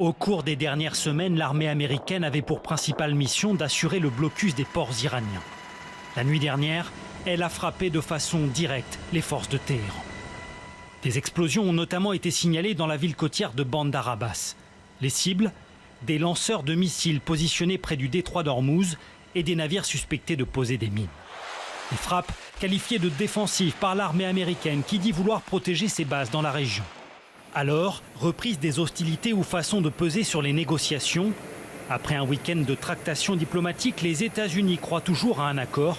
Au cours des dernières semaines, l'armée américaine avait pour principale mission d'assurer le blocus des ports iraniens. La nuit dernière, elle a frappé de façon directe les forces de Téhéran. Des explosions ont notamment été signalées dans la ville côtière de Bandar Abbas. Les cibles, des lanceurs de missiles positionnés près du détroit d'Ormuz et des navires suspectés de poser des mines. Des frappes qualifiées de défensives par l'armée américaine qui dit vouloir protéger ses bases dans la région. Alors, reprise des hostilités ou façon de peser sur les négociations. Après un week-end de tractations diplomatiques, les États-Unis croient toujours à un accord,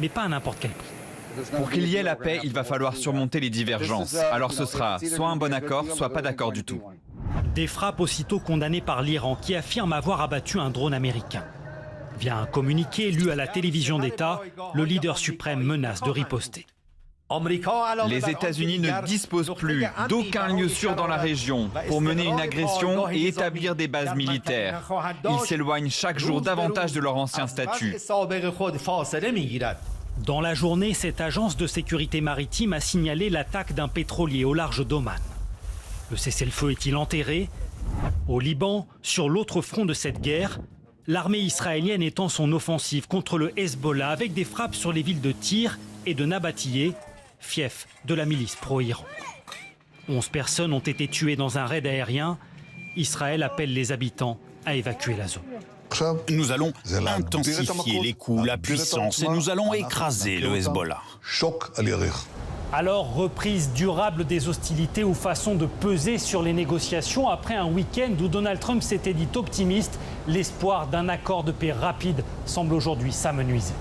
mais pas à n'importe quel prix. Pour qu'il y ait la paix, il va falloir surmonter les divergences. Alors ce sera soit un bon accord, soit pas d'accord du tout. Des frappes aussitôt condamnées par l'Iran qui affirme avoir abattu un drone américain. Via un communiqué lu à la télévision d'État, le leader suprême menace de riposter. Les États-Unis ne disposent plus d'aucun lieu sûr dans la région pour mener une agression et établir des bases militaires. Ils s'éloignent chaque jour davantage de leur ancien statut. Dans la journée, cette agence de sécurité maritime a signalé l'attaque d'un pétrolier au large d'Oman. Le cessez-le-feu est-il enterré? Au Liban, sur l'autre front de cette guerre, l'armée israélienne étend son offensive contre le Hezbollah avec des frappes sur les villes de Tyr et de Nabatiyeh, fief de la milice pro-Iran. 11 personnes ont été tuées dans un raid aérien. Israël appelle les habitants à évacuer la zone. Nous allons intensifier les coups, la puissance et nous allons écraser le Hezbollah. Alors, reprise durable des hostilités ou façon de peser sur les négociations après un week-end où Donald Trump s'était dit optimiste, l'espoir d'un accord de paix rapide semble aujourd'hui s'amenuiser.